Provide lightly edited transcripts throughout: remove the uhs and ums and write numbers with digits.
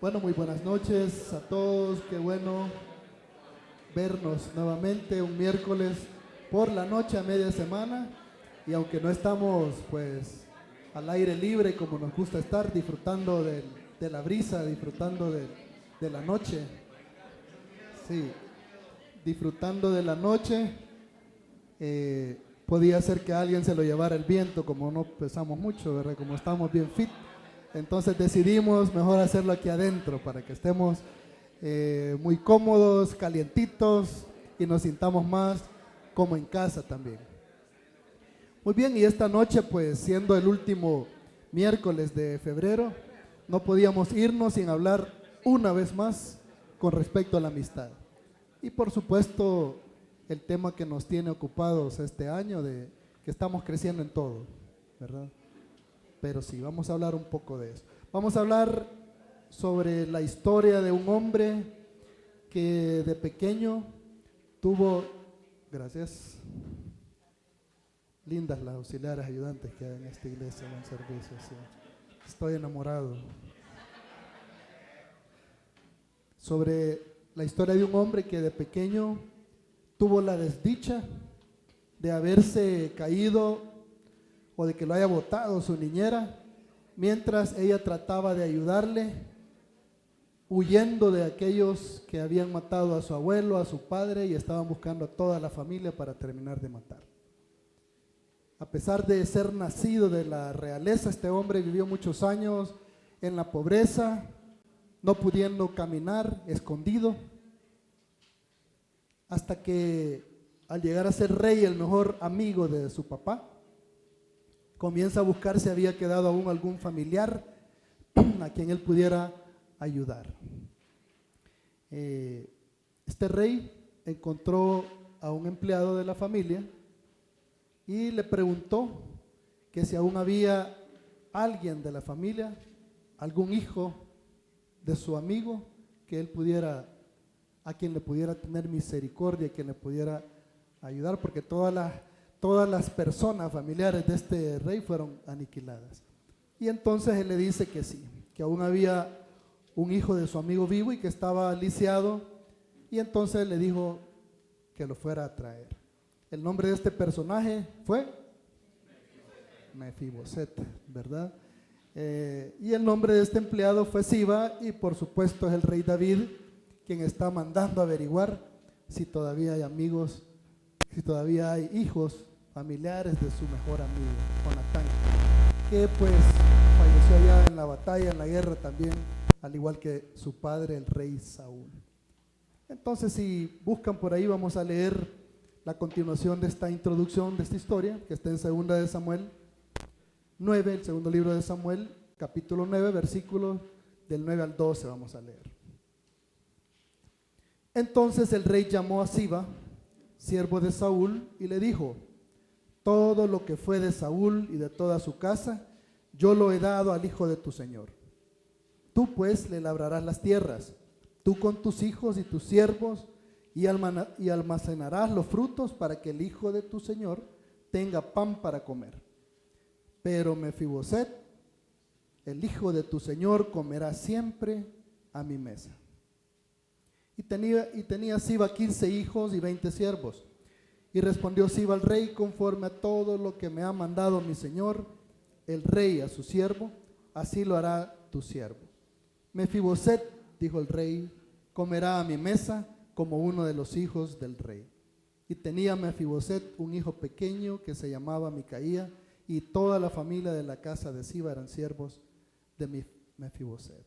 Bueno, muy buenas noches a todos. Qué bueno vernos nuevamente un miércoles por la noche a media semana. Y aunque no estamos pues al aire libre como nos gusta estar, disfrutando de la brisa, disfrutando de la noche. Sí, disfrutando de la noche. Podía ser que a alguien se lo llevara el viento, como no pesamos mucho, ¿verdad? Como estamos bien fit. Entonces decidimos mejor hacerlo aquí adentro para que estemos muy cómodos, calientitos y nos sintamos más como en casa también. Muy bien, y esta noche pues siendo el último miércoles de febrero, no podíamos irnos sin hablar una vez más con respecto a la amistad. Y por supuesto el tema que nos tiene ocupados este año de que estamos creciendo en todo, ¿verdad? Pero sí, vamos a hablar un poco de eso. Vamos a hablar sobre la historia de un hombre que de pequeño tuvo, gracias, lindas las auxiliares ayudantes que hay en esta iglesia, buen servicio, sí. Estoy enamorado. Sobre la historia de un hombre que de pequeño tuvo la desdicha de haberse caído o de que lo haya botado su niñera, mientras ella trataba de ayudarle, huyendo de aquellos que habían matado a su abuelo, a su padre, y estaban buscando a toda la familia para terminar de matar. A pesar de ser nacido de la realeza, este hombre vivió muchos años en la pobreza, no pudiendo caminar, escondido, hasta que al llegar a ser rey, el mejor amigo de su papá, comienza a buscar si había quedado aún algún familiar a quien él pudiera ayudar. Este rey encontró a un empleado de la familia y le preguntó que si aún había alguien de la familia, algún hijo de su amigo que él pudiera, a quien le pudiera tener misericordia, a quien le pudiera ayudar, porque todas las personas familiares de este rey fueron aniquiladas. Y entonces él le dice que sí, que aún había un hijo de su amigo vivo y que estaba lisiado, y entonces le dijo que lo fuera a traer. El nombre de este personaje fue Mefiboset, ¿verdad? Y el nombre de este empleado fue Siba, y por supuesto es el rey David quien está mandando a averiguar si todavía hay amigos, si todavía hay hijos familiares de su mejor amigo, Jonatán, que pues falleció allá en la batalla, en la guerra también, al igual que su padre, el rey Saúl. Entonces, si buscan por ahí, vamos a leer la continuación de esta introducción, de esta historia, que está en 2 de Samuel 9, el segundo libro de Samuel, capítulo 9, versículos del 9 al 12, vamos a leer. Entonces el rey llamó a Siba, siervo de Saúl, y le dijo: todo lo que fue de Saúl y de toda su casa, yo lo he dado al hijo de tu señor. Tú pues le labrarás las tierras, tú con tus hijos y tus siervos, y almacenarás los frutos para que el hijo de tu señor tenga pan para comer. Pero Mefiboset, el hijo de tu señor, comerá siempre a mi mesa. Y tenía Siba 15 hijos y 20 siervos. Y respondió Siba al rey: conforme a todo lo que me ha mandado mi señor, el rey a su siervo, así lo hará tu siervo. Mefiboset, dijo el rey, comerá a mi mesa como uno de los hijos del rey. Y tenía Mefiboset un hijo pequeño que se llamaba Micaía, y toda la familia de la casa de Siba eran siervos de Mefiboset.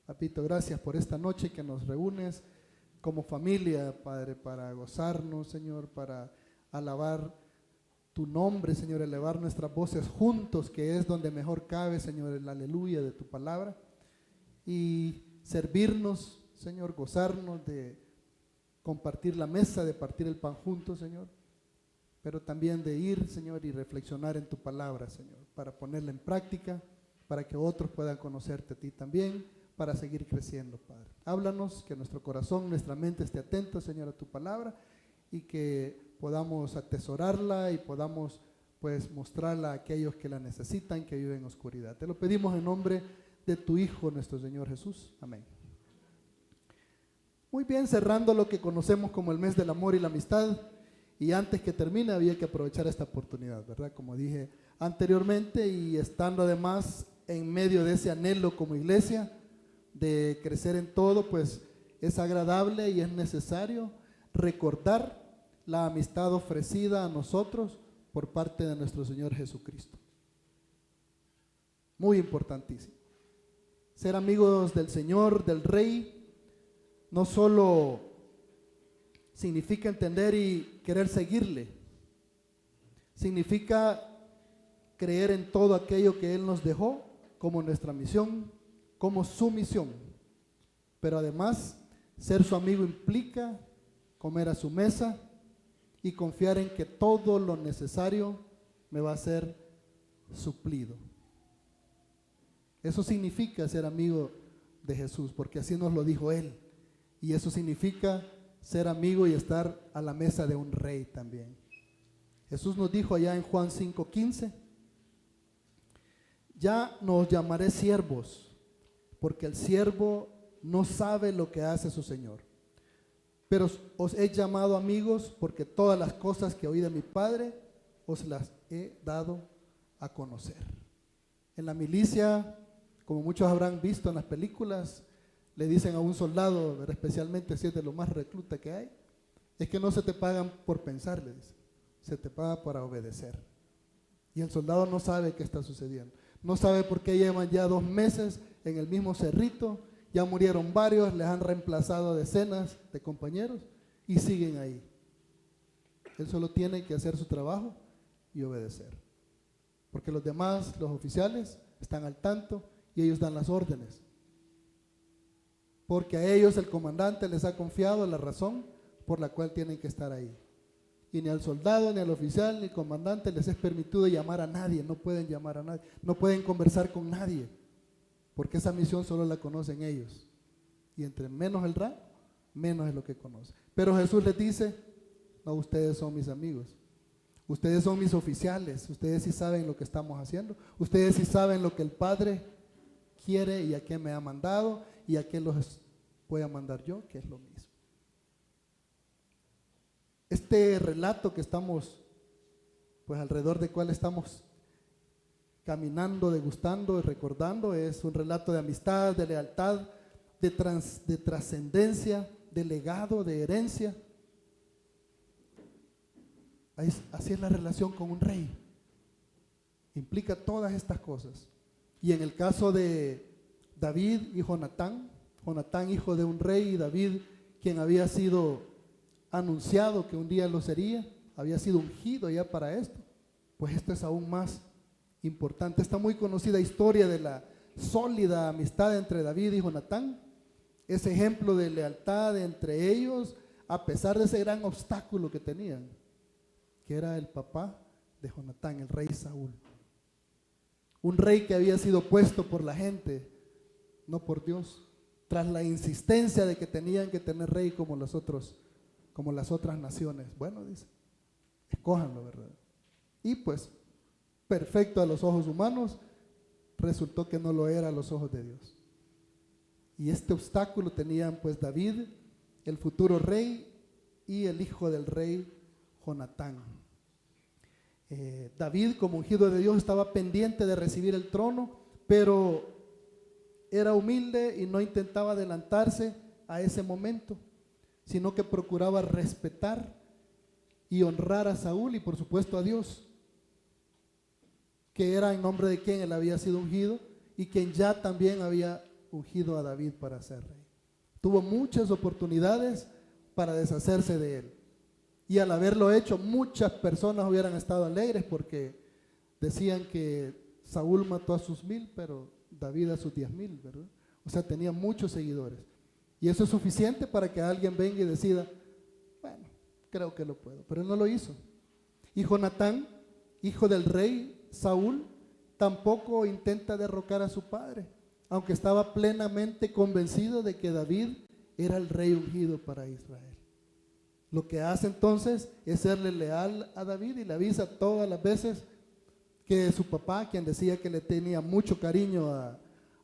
Papito, gracias por esta noche que nos reúnes como familia, Padre, para gozarnos, Señor, para alabar tu nombre, Señor, elevar nuestras voces juntos, que es donde mejor cabe, Señor, el aleluya de tu palabra, y servirnos, Señor, gozarnos de compartir la mesa, de partir el pan juntos, Señor, pero también de ir, Señor, y reflexionar en tu palabra, Señor, para ponerla en práctica, para que otros puedan conocerte a ti también, para seguir creciendo, Padre. Háblanos, que nuestro corazón, nuestra mente esté atento, Señor, a tu palabra, y que podamos atesorarla y podamos pues mostrarla a aquellos que la necesitan, que viven en oscuridad. Te lo pedimos en nombre de tu Hijo, nuestro Señor Jesús. Amén. Muy bien, cerrando lo que conocemos como el mes del amor y la amistad, y antes que termine había que aprovechar esta oportunidad, ¿verdad? Como dije anteriormente, y estando además en medio de ese anhelo como iglesia de crecer en todo, pues es agradable y es necesario recordar la amistad ofrecida a nosotros por parte de nuestro Señor Jesucristo. Muy importantísimo. Ser amigos del Señor, del Rey, no solo significa entender y querer seguirle, significa creer en todo aquello que Él nos dejó como nuestra misión, como su misión. Pero además, ser su amigo implica comer a su mesa y confiar en que todo lo necesario me va a ser suplido. Eso significa ser amigo de Jesús, porque así nos lo dijo Él. Y eso significa ser amigo y estar a la mesa de un rey también. Jesús nos dijo allá en Juan 5:15, ya no os llamaré siervos, porque el siervo no sabe lo que hace su Señor. Pero os he llamado amigos, porque todas las cosas que oí de mi Padre os las he dado a conocer. En la milicia, como muchos habrán visto en las películas, le dicen a un soldado, especialmente si es de lo más recluta que hay, es que no se te pagan por pensar, le dicen, se te paga para obedecer. Y el soldado no sabe qué está sucediendo, no sabe por qué llevan ya 2 meses en el mismo cerrito, ya murieron varios, les han reemplazado decenas de compañeros y siguen ahí. Él solo tiene que hacer su trabajo y obedecer, porque los demás, los oficiales, están al tanto y ellos dan las órdenes. Porque a ellos el comandante les ha confiado la razón por la cual tienen que estar ahí. Y ni al soldado, ni al oficial, ni al comandante les es permitido llamar a nadie, no pueden llamar a nadie, no pueden conversar con nadie, porque esa misión solo la conocen ellos. Y entre menos el rango, menos es lo que conocen. Pero Jesús les dice, no, ustedes son mis amigos, ustedes son mis oficiales, ustedes sí saben lo que estamos haciendo, ustedes sí saben lo que el Padre quiere y a qué me ha mandado y a qué los voy a mandar yo, que es lo mismo. Este relato que estamos, pues alrededor del cual estamos caminando, degustando y recordando, es un relato de amistad, de lealtad, de trascendencia, de legado, de herencia. Así es la relación con un rey. Implica todas estas cosas. Y en el caso de David y Jonatán, hijo de un rey, y David, quien había sido anunciado que un día lo sería, había sido ungido ya para esto, pues esto es aún más importante. Esta muy conocida historia de la sólida amistad entre David y Jonatán, ese ejemplo de lealtad entre ellos, a pesar de ese gran obstáculo que tenían, que era el papá de Jonatán, el rey Saúl. Un rey que había sido puesto por la gente, no por Dios, tras la insistencia de que tenían que tener rey como las otras naciones. Bueno, dice, escójanlo, ¿verdad? Y pues, perfecto a los ojos humanos, resultó que no lo era a los ojos de Dios. Y este obstáculo tenían pues David, el futuro rey, y el hijo del rey, Jonatán. David, como ungido de Dios, estaba pendiente de recibir el trono, pero era humilde y no intentaba adelantarse a ese momento, sino que procuraba respetar y honrar a Saúl y por supuesto a Dios, que era en nombre de quien él había sido ungido y quien ya también había ungido a David para ser rey. Tuvo muchas oportunidades para deshacerse de él. Y al haberlo hecho, muchas personas hubieran estado alegres porque decían que Saúl mató a sus 1000, pero David a sus 10,000, ¿verdad? O sea, tenía muchos seguidores. Y eso es suficiente para que alguien venga y decida, bueno, creo que lo puedo. Pero él no lo hizo. Y Jonatán, hijo del rey Saúl, tampoco intenta derrocar a su padre, aunque estaba plenamente convencido de que David era el rey ungido para Israel. Lo que hace entonces es serle leal a David y le avisa todas las veces que su papá, quien decía que le tenía mucho cariño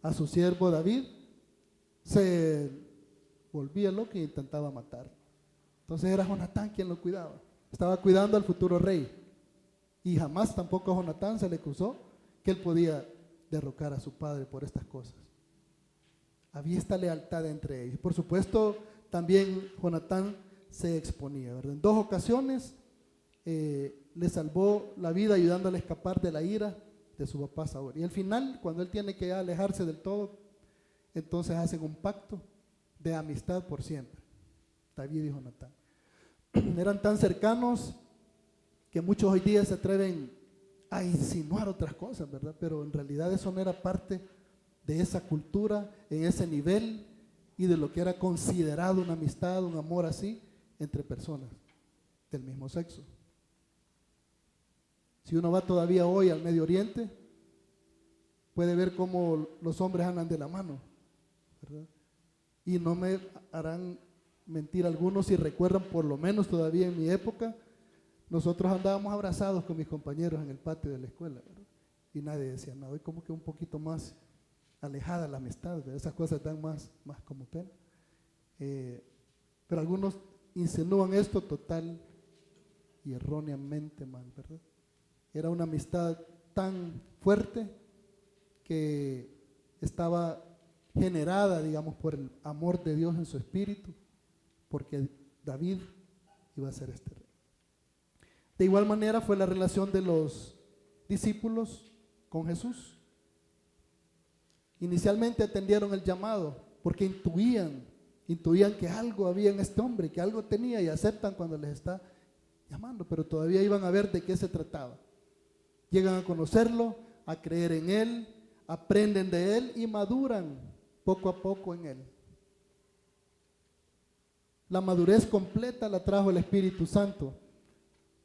a a su siervo David, se volvía loco e intentaba matarlo. Entonces era Jonatán quien lo cuidaba. Estaba cuidando al futuro rey. Y jamás tampoco a Jonatán se le acusó que él podía derrocar a su padre por estas cosas. Había esta lealtad entre ellos. Por supuesto, también Jonatán se exponía, ¿verdad? En 2 ocasiones le salvó la vida ayudándole a escapar de la ira de su papá Saúl. Y al final, cuando él tiene que alejarse del todo, entonces hacen un pacto de amistad por siempre, David y Jonatán. Eran tan cercanos que muchos hoy día se atreven a insinuar otras cosas, ¿verdad? Pero en realidad eso no era parte de esa cultura, en ese nivel, y de lo que era considerado una amistad, un amor así, entre personas del mismo sexo. Si uno va todavía hoy al Medio Oriente, puede ver cómo los hombres andan de la mano, ¿verdad? Y no me harán mentir algunos si recuerdan, por lo menos todavía en mi época, nosotros andábamos abrazados con mis compañeros en el patio de la escuela, ¿verdad? Y nadie decía nada. Hoy como que un poquito más alejada la amistad, ¿verdad? Esas cosas dan más como pena. Pero algunos insinúan esto total y erróneamente mal, ¿verdad? Era una amistad tan fuerte que estaba generada, digamos, por el amor de Dios en su espíritu, porque David iba a ser este rey. De igual manera fue la relación de los discípulos con Jesús. Inicialmente atendieron el llamado porque intuían que algo había en este hombre, que algo tenía, y aceptan cuando les está llamando, pero todavía iban a ver de qué se trataba. Llegan a conocerlo, a creer en él, aprenden de él y maduran poco a poco en él. La madurez completa la trajo el Espíritu Santo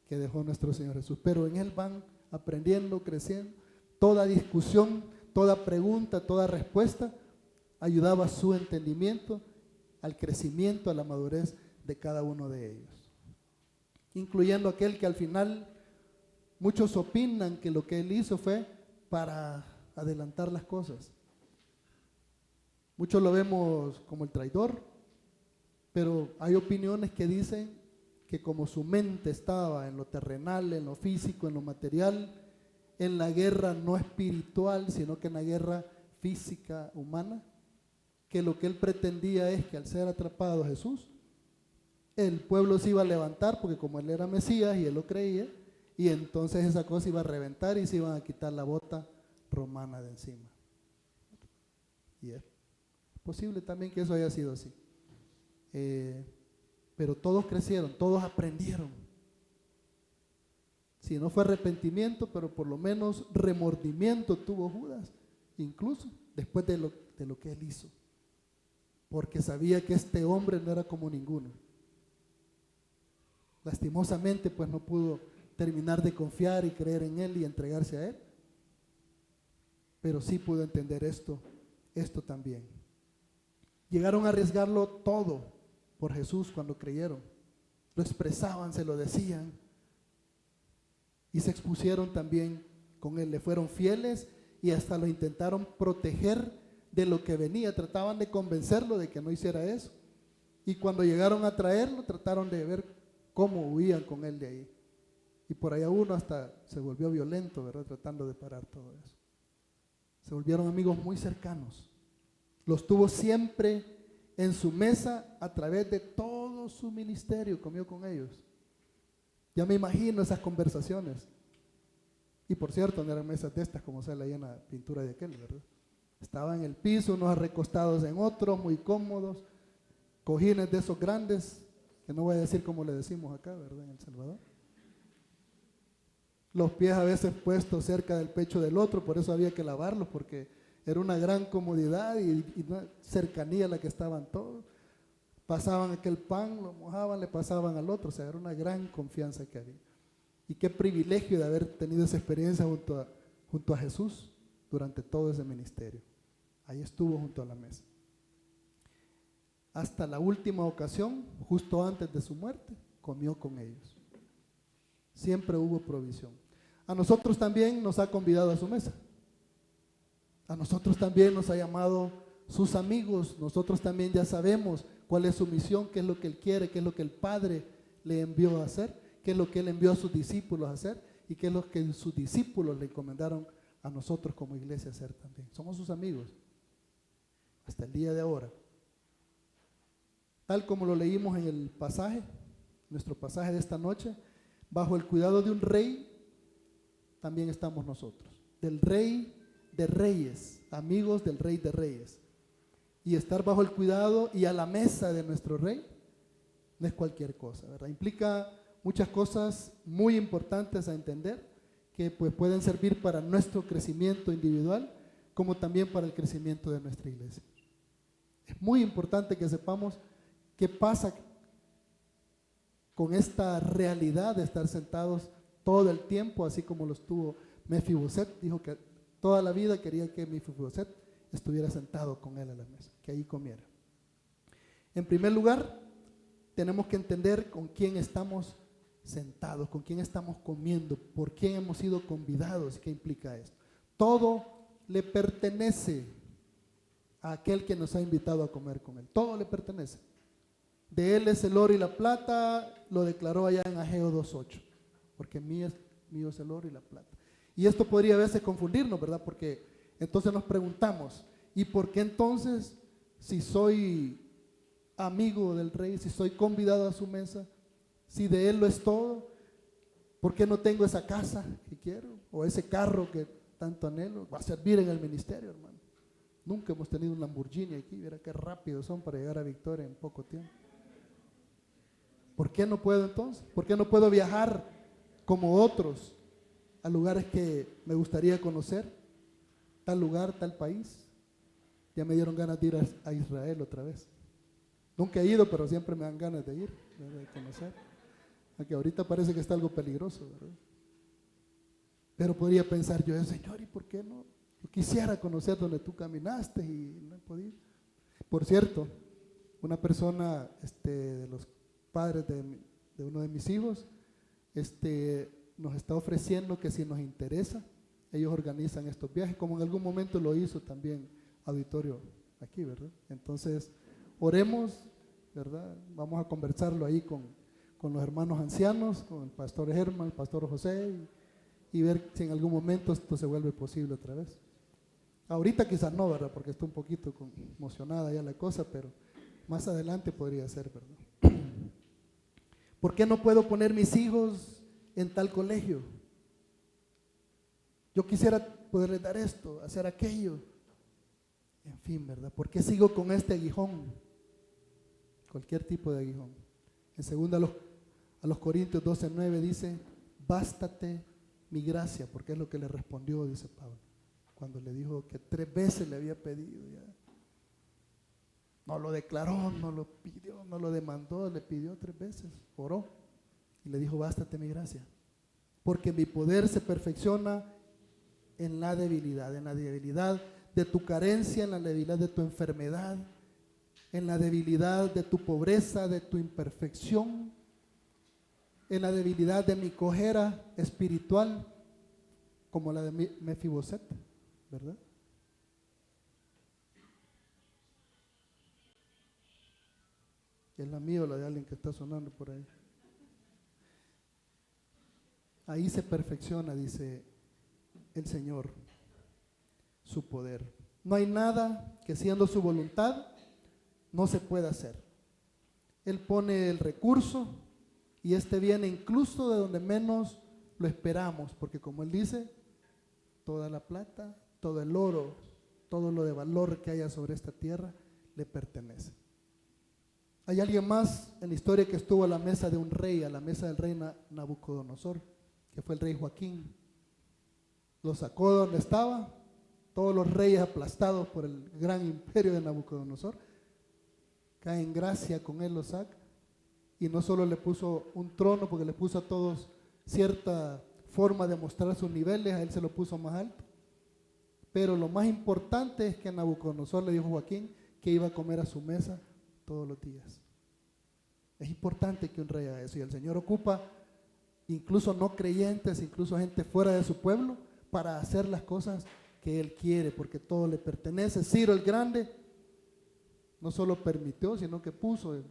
que dejó nuestro Señor Jesús, pero en él van aprendiendo, creciendo. Toda discusión, toda pregunta, toda respuesta ayudaba a su entendimiento, al crecimiento, a la madurez de cada uno de ellos, incluyendo aquel que al final muchos opinan que lo que él hizo fue para adelantar las cosas. Muchos lo vemos como el traidor, pero hay opiniones que dicen que como su mente estaba en lo terrenal, en lo físico, en lo material, en la guerra no espiritual, sino que en la guerra física, humana, que lo que él pretendía es que al ser atrapado Jesús, el pueblo se iba a levantar, porque como él era Mesías y él lo creía, y entonces esa cosa iba a reventar y se iban a quitar la bota romana de encima. Y es posible también que eso haya sido así. Pero todos crecieron, todos aprendieron. Si no fue arrepentimiento, pero por lo menos remordimiento tuvo Judas, incluso después de lo que él hizo, porque sabía que este hombre no era como ninguno. Lastimosamente, pues no pudo terminar de confiar y creer en él y entregarse a él, pero sí pudo entender esto también. Llegaron a arriesgarlo todo por Jesús cuando creyeron. Lo expresaban, se lo decían y se expusieron también con él. Le fueron fieles y hasta lo intentaron proteger de lo que venía. Trataban de convencerlo de que no hiciera eso. Y cuando llegaron a traerlo, trataron de ver cómo huían con él de ahí. Y por allá uno hasta se volvió violento, ¿verdad? Tratando de parar todo eso. Se volvieron amigos muy cercanos. Los tuvo siempre en su mesa a través de todo su ministerio, comió con ellos. Ya me imagino esas conversaciones. Y por cierto, no eran mesas de estas como sale ahí en la pintura de aquel, ¿verdad? Estaban en el piso, unos recostados en otros, muy cómodos, cojines de esos grandes, que no voy a decir como le decimos acá, ¿verdad? En El Salvador. Los pies a veces puestos cerca del pecho del otro, por eso había que lavarlos, porque era una gran comodidad y una cercanía a la que estaban todos. Pasaban aquel pan, lo mojaban, le pasaban al otro, o sea, era una gran confianza que había. Y qué privilegio de haber tenido esa experiencia junto a Jesús durante todo ese ministerio. Ahí estuvo junto a la mesa. Hasta la última ocasión, justo antes de su muerte, comió con ellos. Siempre hubo provisión. A nosotros también nos ha convidado a su mesa. A nosotros también nos ha llamado sus amigos. Nosotros también ya sabemos cuál es su misión, qué es lo que Él quiere, qué es lo que el Padre le envió a hacer, qué es lo que Él envió a sus discípulos a hacer y qué es lo que sus discípulos le encomendaron a nosotros como iglesia a hacer también. Somos sus amigos hasta el día de ahora. Tal como lo leímos en el pasaje, nuestro pasaje de esta noche, bajo el cuidado de un rey, también estamos nosotros. Del Rey de Reyes, amigos del Rey de Reyes. Y estar bajo el cuidado y a la mesa de nuestro Rey no es cualquier cosa, ¿verdad? Implica muchas cosas muy importantes a entender que pues pueden servir para nuestro crecimiento individual como también para el crecimiento de nuestra iglesia. Es muy importante que sepamos qué pasa con esta realidad de estar sentados todo el tiempo, así como lo estuvo Mefiboset. Dijo que toda la vida quería que Mefiboset estuviera sentado con él a la mesa, que ahí comiera. En primer lugar, tenemos que entender con quién estamos sentados, con quién estamos comiendo, por quién hemos sido convidados, qué implica esto. Todo le pertenece a aquel que nos ha invitado a comer con él, todo le pertenece. De él es el oro y la plata, lo declaró allá en Ageo 2:8, porque mío es el oro y la plata. Y esto podría a veces confundirnos, ¿verdad? Porque entonces nos preguntamos, ¿y por qué entonces, si soy amigo del rey, si soy convidado a su mesa, si de él lo es todo, ¿por qué no tengo esa casa que quiero? O ese carro que tanto anhelo, va a servir en el ministerio, hermano. Nunca hemos tenido un Lamborghini aquí, mira qué rápidos son para llegar a Victoria en poco tiempo. ¿Por qué no puedo entonces? ¿Por qué no puedo viajar como otros a lugares que me gustaría conocer? Tal lugar, tal país. Ya me dieron ganas de ir a Israel otra vez. Nunca he ido, pero siempre me dan ganas de ir, de conocer. Aunque ahorita parece que está algo peligroso, ¿verdad? Pero podría pensar yo, Señor, ¿y por qué no? Yo quisiera conocer donde tú caminaste y no he podido. Por cierto, una persona de los padres de uno de mis hijos nos está ofreciendo que si nos interesa, ellos organizan estos viajes, como en algún momento lo hizo también Auditorio aquí, ¿verdad? Entonces, oremos, ¿verdad? Vamos a conversarlo ahí con los hermanos ancianos, con el pastor Germán, el pastor José, y ver si en algún momento esto se vuelve posible otra vez. Ahorita quizás no, ¿verdad? Porque está un poquito emocionada ya la cosa, pero más adelante podría ser, ¿verdad? ¿Por qué no puedo poner mis hijos en tal colegio? Yo quisiera poderles dar esto, hacer aquello. En fin, ¿verdad? ¿Por qué sigo con este aguijón? Cualquier tipo de aguijón. En segunda a los Corintios 12:9 dice, bástate mi gracia, porque es lo que le respondió, dice Pablo, cuando le dijo que 3 veces le había pedido ya. No lo declaró, no lo pidió, no lo demandó, le pidió 3 veces, oró y le dijo, bástate mi gracia, porque mi poder se perfecciona en la debilidad de tu carencia, en la debilidad de tu enfermedad, en la debilidad de tu pobreza, de tu imperfección, en la debilidad de mi cojera espiritual, como la de Mefiboset, ¿verdad? ¿Es la mía o la de alguien que está sonando por ahí? Ahí se perfecciona, dice el Señor, su poder. No hay nada que siendo su voluntad no se pueda hacer. Él pone el recurso y viene incluso de donde menos lo esperamos, porque como Él dice, toda la plata, todo el oro, todo lo de valor que haya sobre esta tierra le pertenece. Hay alguien más en la historia que estuvo a la mesa de un rey, a la mesa del rey Nabucodonosor, que fue el rey Joaquín. Lo sacó de donde estaba, todos los reyes aplastados por el gran imperio de Nabucodonosor, caen en gracia, con él lo saca, y no solo le puso un trono, porque le puso a todos cierta forma de mostrar sus niveles, a él se lo puso más alto, pero lo más importante es que Nabucodonosor le dijo a Joaquín que iba a comer a su mesa todos los días. Es importante que un rey haga eso, y el Señor ocupa incluso no creyentes, incluso gente fuera de su pueblo, para hacer las cosas que Él quiere, porque todo le pertenece. Ciro el Grande no solo permitió, sino que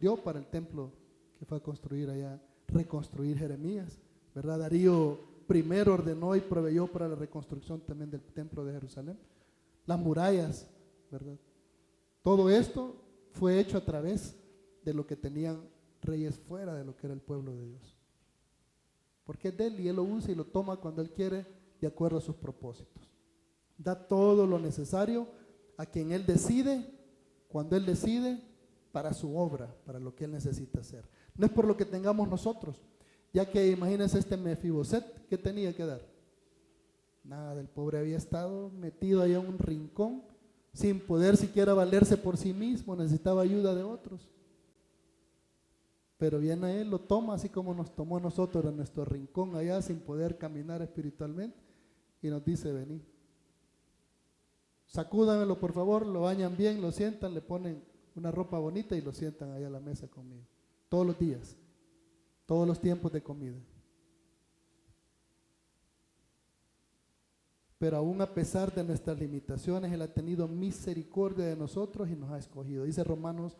dio para el templo que fue a construir allá, reconstruir Jeremías, ¿verdad? Darío primero ordenó y proveyó para la reconstrucción también del templo de Jerusalén. Las murallas, ¿verdad? Todo esto fue hecho a través de lo que tenían reyes fuera de lo que era el pueblo de Dios. Porque es de Él y Él lo usa y lo toma cuando Él quiere, de acuerdo a sus propósitos. Da todo lo necesario a quien Él decide, cuando Él decide, para su obra, para lo que Él necesita hacer. No es por lo que tengamos nosotros, ya que imagínense este Mefiboset, ¿qué tenía que dar? Nada, el pobre había estado metido allá en un rincón, sin poder siquiera valerse por sí mismo, necesitaba ayuda de otros. Pero viene a Él, lo toma así como nos tomó a nosotros en nuestro rincón allá, sin poder caminar espiritualmente, y nos dice: vení, sacúdamelo por favor, lo bañan bien, lo sientan, le ponen una ropa bonita y lo sientan allá a la mesa conmigo. Todos los días, todos los tiempos de comida. Pero aún a pesar de nuestras limitaciones, Él ha tenido misericordia de nosotros y nos ha escogido. Dice Romanos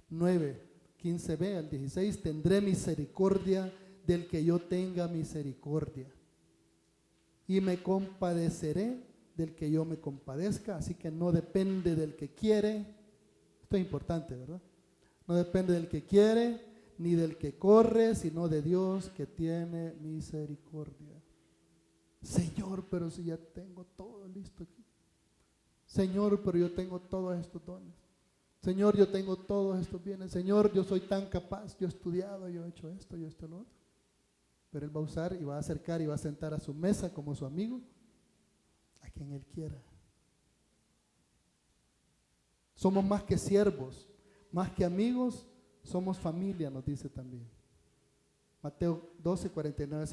9, 15b al 16, tendré misericordia del que yo tenga misericordia y me compadeceré del que yo me compadezca. Así que no depende del que quiere, esto es importante, ¿verdad? No depende del que quiere ni del que corre, sino de Dios que tiene misericordia. Señor, pero si ya tengo todo listo aquí. Señor, pero yo tengo todos estos dones. Señor, yo tengo todos estos bienes. Señor, yo soy tan capaz, yo he estudiado, yo he hecho esto, yo esto, lo otro. Pero Él va a usar y va a acercar y va a sentar a su mesa como su amigo a quien Él quiera. Somos más que siervos, más que amigos, somos familia, nos dice también. Mateo 12, 49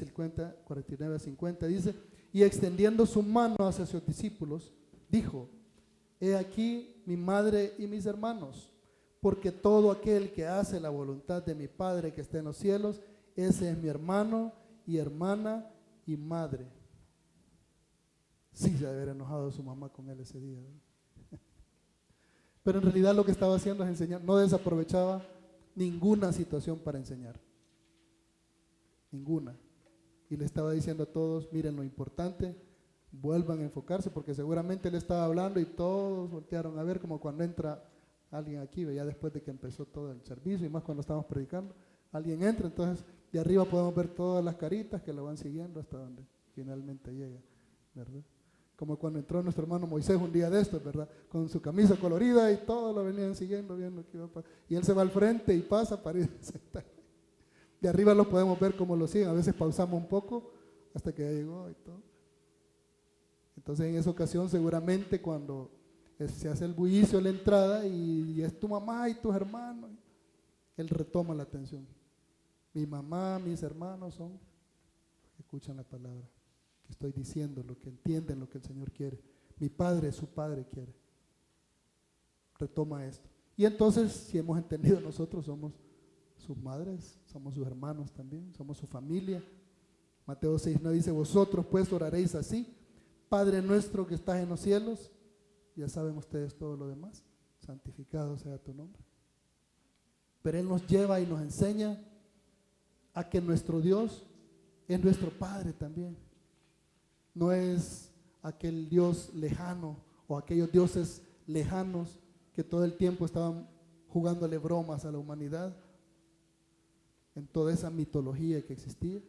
a 50 dice: y extendiendo su mano hacia sus discípulos, dijo: he aquí mi madre y mis hermanos, porque todo aquel que hace la voluntad de mi Padre que está en los cielos, ese es mi hermano y hermana y madre. Sí, se debe haber enojado su mamá con él ese día, ¿no? Pero en realidad lo que estaba haciendo es enseñar, no desaprovechaba ninguna situación para enseñar. Ninguna. Y le estaba diciendo a todos: miren lo importante, vuelvan a enfocarse, porque seguramente él estaba hablando y todos voltearon a ver, como cuando entra alguien aquí, ya después de que empezó todo el servicio, y más cuando estamos predicando, alguien entra, entonces de arriba podemos ver todas las caritas que lo van siguiendo hasta donde finalmente llega, ¿verdad? Como cuando entró nuestro hermano Moisés un día de estos, ¿verdad? Con su camisa colorida y todos lo venían siguiendo, viendo que iba a pasar. Y él se va al frente y pasa para ir a sentar. De arriba lo podemos ver como lo siguen, a veces pausamos un poco hasta que ya llegó y todo. Entonces en esa ocasión seguramente cuando se hace el bullicio en la entrada y es tu mamá y tus hermanos, él retoma la atención. Mi mamá, mis hermanos son los que escuchan la palabra que estoy diciendo, lo que entienden lo que el Señor quiere. Mi Padre, su Padre quiere. Retoma esto. Y entonces, si hemos entendido, nosotros somos sus madres, somos sus hermanos también, somos su familia. Mateo 6:9 dice: vosotros pues oraréis así: Padre nuestro que estás en los cielos, ya saben ustedes todo lo demás, santificado sea tu nombre. Pero Él nos lleva y nos enseña a que nuestro Dios es nuestro Padre también. No es aquel Dios lejano o aquellos dioses lejanos que todo el tiempo estaban jugándole bromas a la humanidad en toda esa mitología que existía,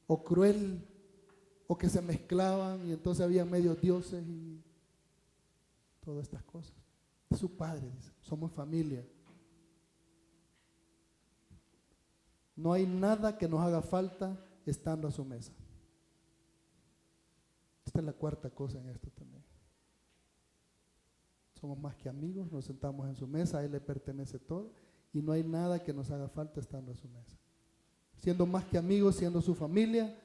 o cruel, o que se mezclaban y entonces había medios dioses y todas estas cosas. Es su Padre, dice, somos familia. No hay nada que nos haga falta estando a su mesa. Esta es la cuarta cosa en esto también. Somos más que amigos, nos sentamos en su mesa, a Él le pertenece todo y no hay nada que nos haga falta estando a su mesa. Siendo más que amigos, siendo su familia,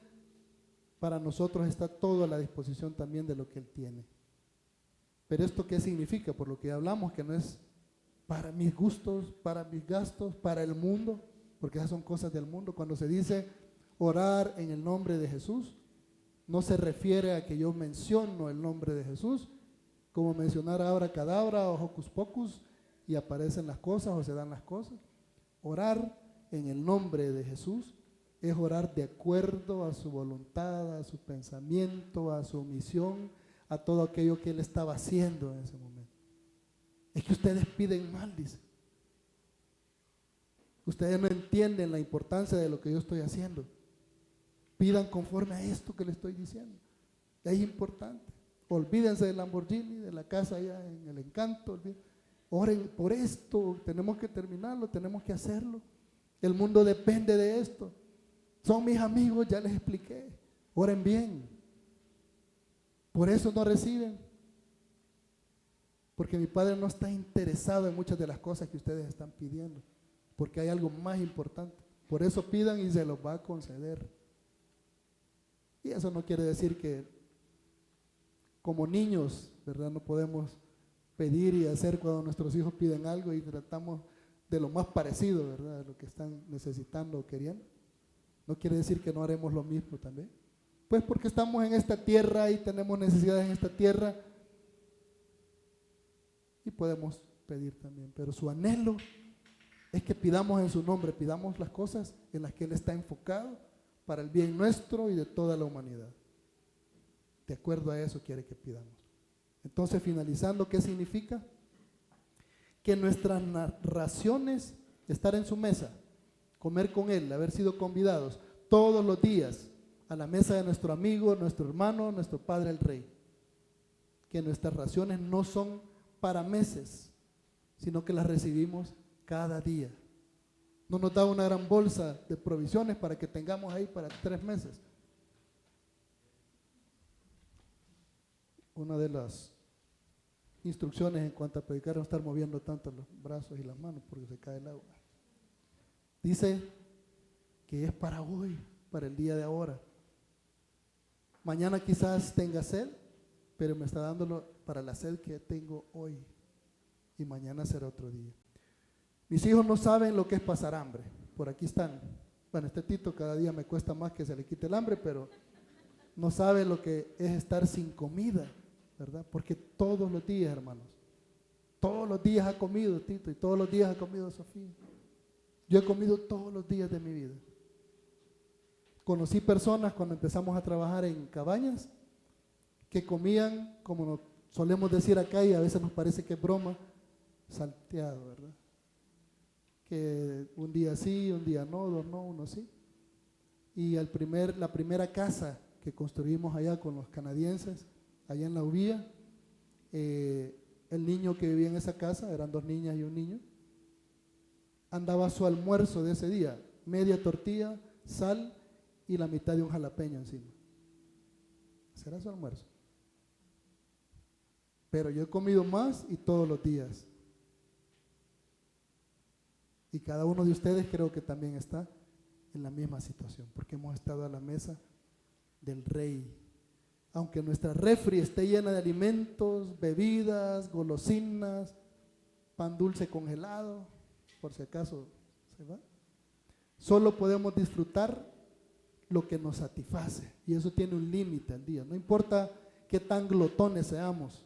para nosotros está todo a la disposición también de lo que Él tiene. Pero ¿esto qué significa? Por lo que hablamos, que no es para mis gustos, para mis gastos, para el mundo, porque esas son cosas del mundo. Cuando se dice orar en el nombre de Jesús, no se refiere a que yo menciono el nombre de Jesús, como mencionar abracadabra o hocus pocus y aparecen las cosas o se dan las cosas. Orar en el nombre de Jesús es orar de acuerdo a su voluntad, a su pensamiento, a su misión, a todo aquello que Él estaba haciendo en ese momento. Es que ustedes piden mal, dice. Ustedes no entienden la importancia de lo que yo estoy haciendo. Pidan conforme a esto que le estoy diciendo. Es importante. Olvídense del Lamborghini, de la casa allá en el Encanto. Oren por esto, tenemos que terminarlo, tenemos que hacerlo. El mundo depende de esto. Son mis amigos, ya les expliqué. Oren bien. Por eso no reciben. Porque mi Padre no está interesado en muchas de las cosas que ustedes están pidiendo. Porque hay algo más importante. Por eso pidan y se los va a conceder. Y eso no quiere decir que como niños, ¿verdad? No podemos pedir y hacer cuando nuestros hijos piden algo y tratamos de lo más parecido, ¿verdad? De lo que están necesitando o queriendo. No quiere decir que no haremos lo mismo también. Pues porque estamos en esta tierra y tenemos necesidades en esta tierra y podemos pedir también. Pero su anhelo es que pidamos en su nombre, pidamos las cosas en las que Él está enfocado para el bien nuestro y de toda la humanidad. De acuerdo a eso quiere que pidamos. Entonces, finalizando, ¿qué significa? Que nuestras raciones, estar en su mesa, comer con Él, haber sido convidados todos los días a la mesa de nuestro amigo, nuestro hermano, nuestro Padre el Rey. Que nuestras raciones no son para meses, sino que las recibimos cada día. No nos da una gran bolsa de provisiones para que tengamos ahí para 3 meses. Una de las instrucciones en cuanto a predicar es no estar moviendo tanto los brazos y las manos porque se cae el agua. Dice que es para hoy, para el día de ahora. Mañana quizás tenga sed, pero me está dándolo para la sed que tengo hoy. Y mañana será otro día. Mis hijos no saben lo que es pasar hambre. Por aquí están. Bueno, este Tito cada día me cuesta más que se le quite el hambre, pero no sabe lo que es estar sin comida, ¿verdad? Porque todos los días, hermanos, todos los días ha comido Tito y todos los días ha comido Sofía. Yo he comido todos los días de mi vida. Conocí personas cuando empezamos a trabajar en cabañas que comían, como nos solemos decir acá y a veces nos parece que es broma, salteado, ¿verdad? Que un día sí, un día no, 2 no, 1 sí. Y la primera casa que construimos allá con los canadienses, allá en la Ubía, el niño que vivía en esa casa, eran 2 niñas y un niño, andaba su almuerzo de ese día, media tortilla, sal y la mitad de un jalapeño encima. Ese era su almuerzo. Pero yo he comido más y todos los días. Y cada uno de ustedes creo que también está en la misma situación, porque hemos estado a la mesa del Rey. Aunque nuestra refri esté llena de alimentos, bebidas, golosinas, pan dulce congelado, por si acaso se va, solo podemos disfrutar lo que nos satisface, y eso tiene un límite al día. No importa qué tan glotones seamos,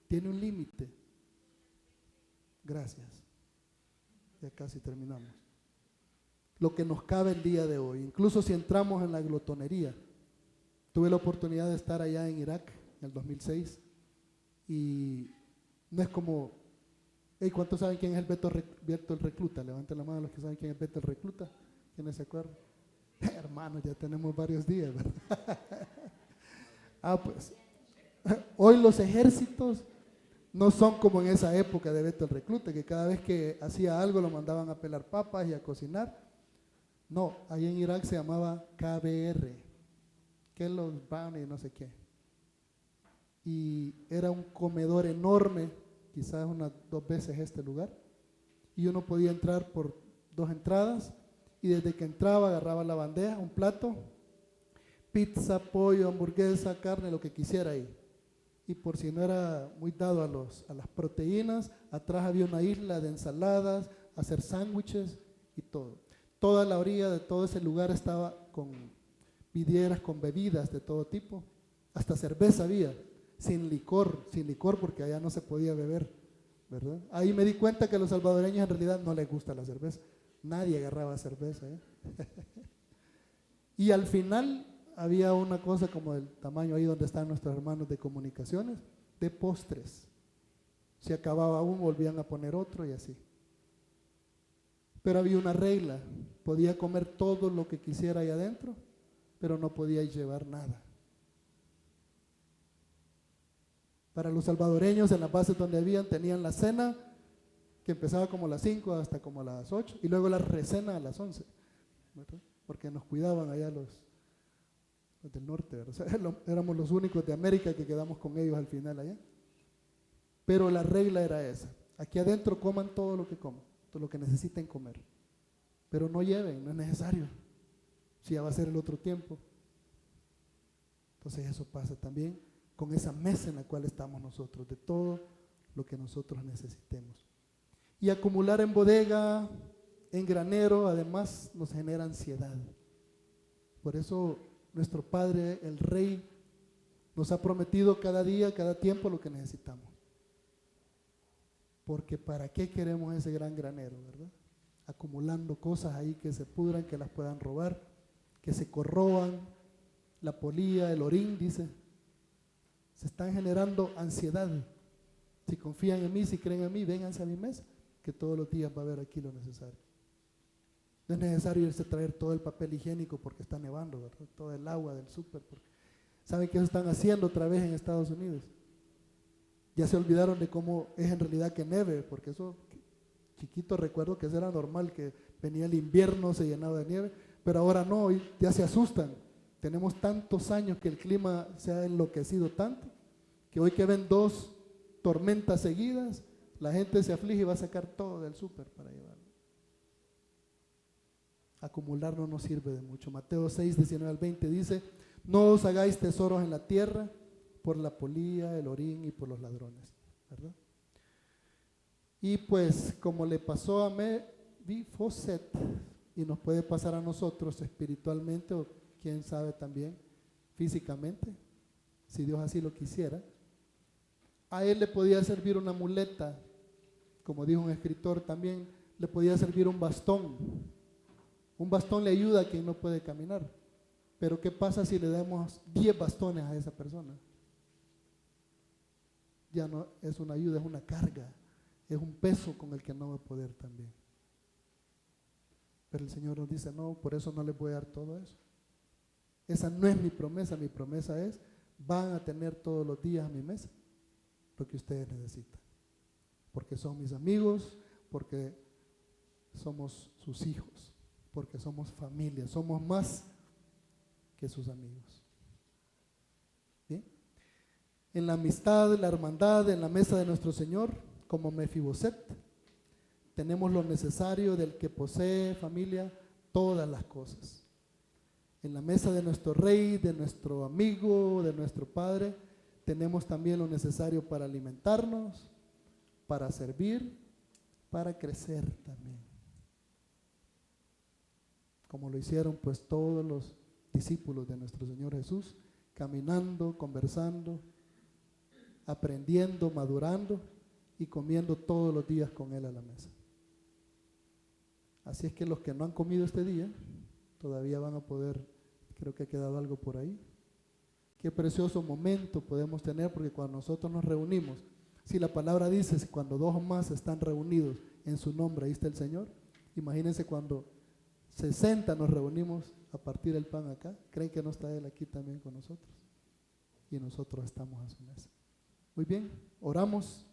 tiene un límite. Gracias. Ya casi terminamos. Lo que nos cabe el día de hoy, incluso si entramos en la glotonería. Tuve la oportunidad de estar allá en Irak en el 2006 y no es como, hey, ¿cuántos saben quién es el Beto el Recluta? Levanten la mano los que saben quién es Beto el Recluta. ¿Quiénes se acuerdan? Hermanos, ya tenemos varios días, ¿verdad? Pues, hoy los ejércitos no son como en esa época de Beto el Recluta, que cada vez que hacía algo lo mandaban a pelar papas y a cocinar. No, ahí en Irak se llamaba KBR, que es los Brownie, no sé qué. Y era un comedor enorme, quizás unas 2 veces este lugar, y uno podía entrar por 2 entradas, y desde que entraba agarraba la bandeja, un plato, pizza, pollo, hamburguesa, carne, lo que quisiera ahí. Y por si no era muy dado a las proteínas, atrás había una isla de ensaladas, hacer sándwiches y todo. Toda la orilla de todo ese lugar estaba con vidrieras con bebidas de todo tipo, hasta cerveza había, sin licor porque allá no se podía beber, ¿verdad? Ahí me di cuenta que a los salvadoreños en realidad no les gusta la cerveza, nadie agarraba cerveza, ¿eh? Y al final había una cosa como del tamaño ahí donde están nuestros hermanos de comunicaciones, de postres. Si acababa uno, volvían a poner otro y así. Pero había una regla, podía comer todo lo que quisiera ahí adentro, pero no podía llevar nada. Para los salvadoreños en las bases donde habían, tenían la cena que empezaba como a las 5 hasta como a las 8 y luego la recena a las 11, ¿verdad? Porque nos cuidaban allá los del norte, ¿verdad? O sea, éramos los únicos de América que quedamos con ellos al final allá. Pero la regla era esa, aquí adentro coman todo lo que coman, todo lo que necesiten comer, pero no lleven, no es necesario, si ya va a ser el otro tiempo. Entonces eso pasa también con esa mesa en la cual estamos nosotros, de todo lo que nosotros necesitemos. Y acumular en bodega, en granero, además nos genera ansiedad. Por eso nuestro Padre, el Rey, nos ha prometido cada día, cada tiempo lo que necesitamos. Porque ¿para qué queremos ese gran granero, verdad? Acumulando cosas ahí que se pudran, que las puedan robar, que se corroban, la polilla, el orín, dice. Se están generando ansiedad. Si confían en mí, si creen en mí, vénganse a mi mesa, que todos los días va a haber aquí lo necesario. No es necesario irse a traer todo el papel higiénico porque está nevando, ¿verdad? Todo el agua del súper. ¿Saben qué están haciendo otra vez en Estados Unidos? Ya se olvidaron de cómo es en realidad que nieve, porque eso, chiquito recuerdo que eso era normal, que venía el invierno, se llenaba de nieve, pero ahora no, hoy ya se asustan. Tenemos tantos años que el clima se ha enloquecido tanto, que hoy que ven 2 tormentas seguidas, la gente se aflige y va a sacar todo del súper para llevarlo. Acumular no nos sirve de mucho. Mateo 6, 19 al 20 dice: no os hagáis tesoros en la tierra por la polilla, el orín y por los ladrones, ¿verdad? Y pues como le pasó a Mefiboset y nos puede pasar a nosotros espiritualmente, o quién sabe también físicamente, si Dios así lo quisiera, a él le podía servir una muleta, como dijo un escritor también, le podía servir un bastón. Un bastón le ayuda a quien no puede caminar, pero ¿qué pasa si le damos 10 bastones a esa persona? Ya no es una ayuda, es una carga, es un peso con el que no va a poder también. Pero el Señor nos dice: no, por eso no les voy a dar todo eso. Esa no es mi promesa es: van a tener todos los días a mi mesa lo que ustedes necesitan, porque son mis amigos, porque somos sus hijos, porque somos familia, somos más que sus amigos. ¿Bien? En la amistad, la hermandad, en la mesa de nuestro Señor, como Mefiboset, tenemos lo necesario del que posee, familia, todas las cosas. En la mesa de nuestro Rey, de nuestro amigo, de nuestro Padre, tenemos también lo necesario para alimentarnos, para servir, para crecer también. Como lo hicieron pues todos los discípulos de nuestro Señor Jesús, caminando, conversando, aprendiendo, madurando y comiendo todos los días con Él a la mesa. Así es que los que no han comido este día, todavía van a poder, creo que ha quedado algo por ahí. Qué precioso momento podemos tener, porque cuando nosotros nos reunimos, si la palabra dice, si cuando 2 o más están reunidos en su nombre, ahí está el Señor. Imagínense cuando 60 nos reunimos a partir el pan acá, ¿creen que no está Él aquí también con nosotros? Y nosotros estamos a su mesa. Muy bien, oramos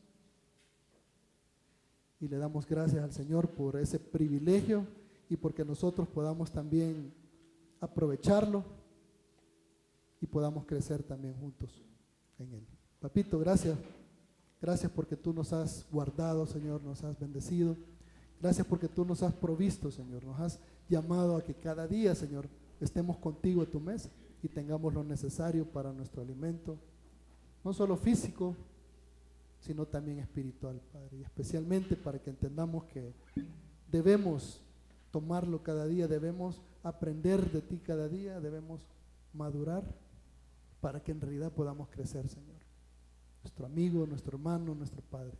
y le damos gracias al Señor por ese privilegio y porque nosotros podamos también aprovecharlo y podamos crecer también juntos en Él. Papito, gracias. Gracias porque tú nos has guardado, Señor, nos has bendecido. Gracias porque tú nos has provisto, Señor. Nos has llamado a que cada día, Señor, estemos contigo a tu mesa y tengamos lo necesario para nuestro alimento, no solo físico, sino también espiritual, Padre. Y especialmente para que entendamos que debemos tomarlo cada día, debemos aprender de ti cada día, debemos madurar para que en realidad podamos crecer, Señor. Nuestro amigo, nuestro hermano, nuestro Padre.